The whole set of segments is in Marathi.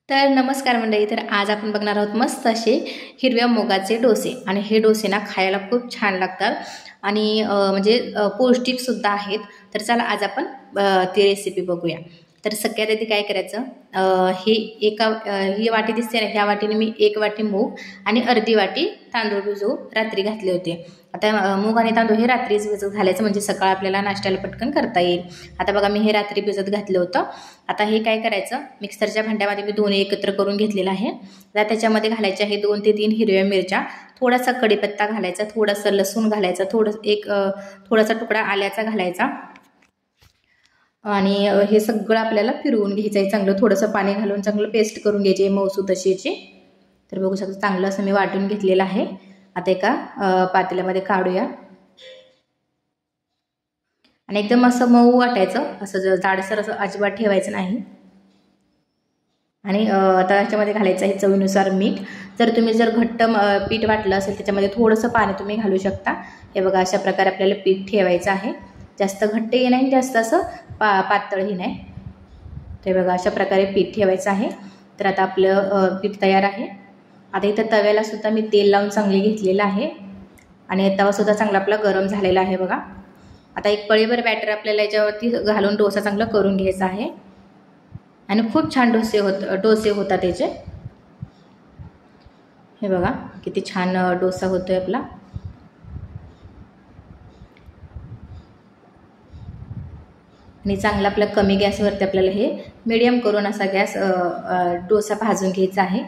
तर नमस्कार मंडळी. तर आज आपण बघणार आहोत मस्त असे हिरव्या मुगाचे डोसे. आणि हे डोसे ना खायला खूप छान लागतात आणि पौष्टिकसुद्धा आहेत. तर चला आज आपण ती रेसिपी बघूया. तर सगळ्यात आधी काय करायचं, ही वाटी दिसते ना, ह्या वाटीने मी 1 वाटी मूग आणि अर्धी वाटी तांदूळ भिजवून रात्री घातले होते. आता मूग आणि तांदूळ हे रात्रीच भिजत घालायचं, म्हणजे सकाळ आपल्याला नाश्त्याला पटकन करता येईल. आता बघा, मी हे रात्री भिजत घातलं होतं. आता हे काय करायचं, मिक्सरच्या भांड्यामध्ये मी दोन्ही एकत्र करून घेतलेलं आहे. आता त्याच्यामध्ये घालायचे आहे 2 ते 3 हिरव्या मिरच्या, थोडासा कढीपत्ता घालायचा, थोडासा लसूण घालायचा, थोडासा तुकडा आल्याचा घालायचा. आणि हे सगळं आपल्याला फिरवून घ्यायचं आहे चांगलं. थोडंसं पाणी घालून चांगलं पेस्ट करून घ्यायची आहे मऊसूत अशी याची. तर बघू शकता चांगलं असं मी वाटून घेतलेलं आहे. आता एका पातेल्यामध्ये काढूया. आणि एकदम असं मऊ वाटायचं, असं जाडसर असं अजिबात ठेवायचं नाही. आणि आता याच्यामध्ये घालायचं आहे चवीनुसार मीठ. जर घट्ट पीठ वाटलं असेल त्याच्यामध्ये थोडंसं पाणी तुम्ही घालू शकता. हे बघा, अशा प्रकारे आपल्याला पीठ ठेवायचं आहे. जास्त घट्टही नाही, जास्त असं पातळही नाही. ते बघा, अशा प्रकारे पीठ ठेवायचं आहे. तर आता आपलं पीठ तयार आहे. आता इथं तव्याला सुद्धा मी तेल लावून चांगले घेतलेलं आहे आणि तवासुद्धा चांगला आपला गरम झालेला आहे बघा. आता एक पळीभर बॅटर आपल्याला याच्यावरती घालून डोसा चांगला करून घ्यायचा आहे. आणि खूप छान डोसे होतात त्याचे. हे बघा किती छान डोसा होतोय आपला. आणि चांगला आपल्या कमी गॅसवरती आपल्याला हे मीडियम करून असा डोसा भाजून घ्यायचा आहे.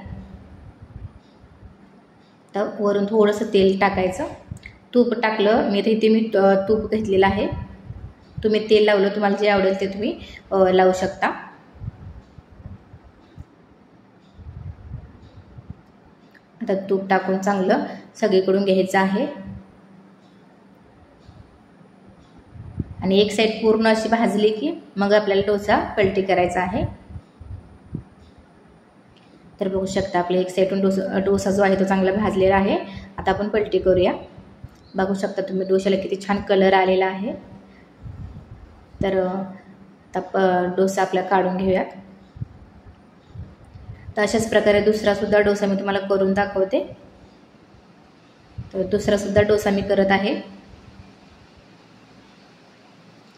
तर वरून थोडंसं तेल टाकायचं, तूप टाकलं मी तूप घेतलेलं आहे. तुम्ही तेल लावलं, तुम्हाला जे आवडेल ते तुम्ही लावू शकता. आता तूप टाकून चांगलं सगळीकडून घ्यायचं आहे. आणि एक साईड पूर्ण अशी भाजली की मग आपल्याला डोसा पलटी करायचा आहे. तर बघू शकता आपल्या एक साईडून डोसा जो आहे तो चांगला भाजलेला आहे. आता आपण पलटी करूया. बघू शकता तुम्ही डोशाला किती छान कलर आलेला आहे. तर आता डोसा आपला काढून घेऊयात. तर अशाच प्रकारे दुसरासुद्धा डोसा मी तुम्हाला करून दाखवते. तर दुसरासुद्धा डोसा मी करत आहे.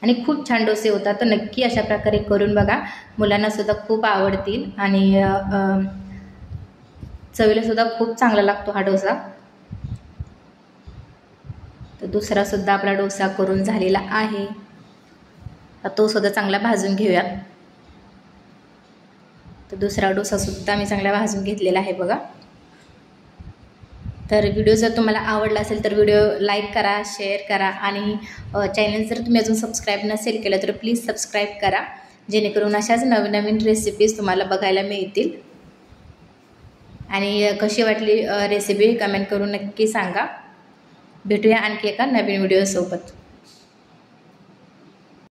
आणि खूप छान डोसे होतात. तर नक्की अशा प्रकारे करून बघा, मुलांना सुद्धा खूप आवडतील. आणि चवीला सुद्धा खूप चांगला लागतो हा डोसा. तर दुसरा सुद्धा आपला डोसा करून झालेला आहे. तर तो सुद्धा चांगला भाजून घेऊया. तर दुसरा डोसा सुद्धा मी चांगला भाजून घेतलेला आहे बघा. तर व्हिडिओ जर तुम्हाला आवडला असेल तर व्हिडिओ लाईक करा, शेअर करा. आणि चॅनल जर तुम्ही अजून सबस्क्राईब नसेल केलं तर प्लीज सबस्क्राईब करा, जेणेकरून अशाच नवीन नवीन रेसिपीज तुम्हाला बघायला मिळतील. आणि कशी वाटली रेसिपी कमेंट करून नक्की सांगा. भेटूया आणखी एका नवीन व्हिडिओसोबत.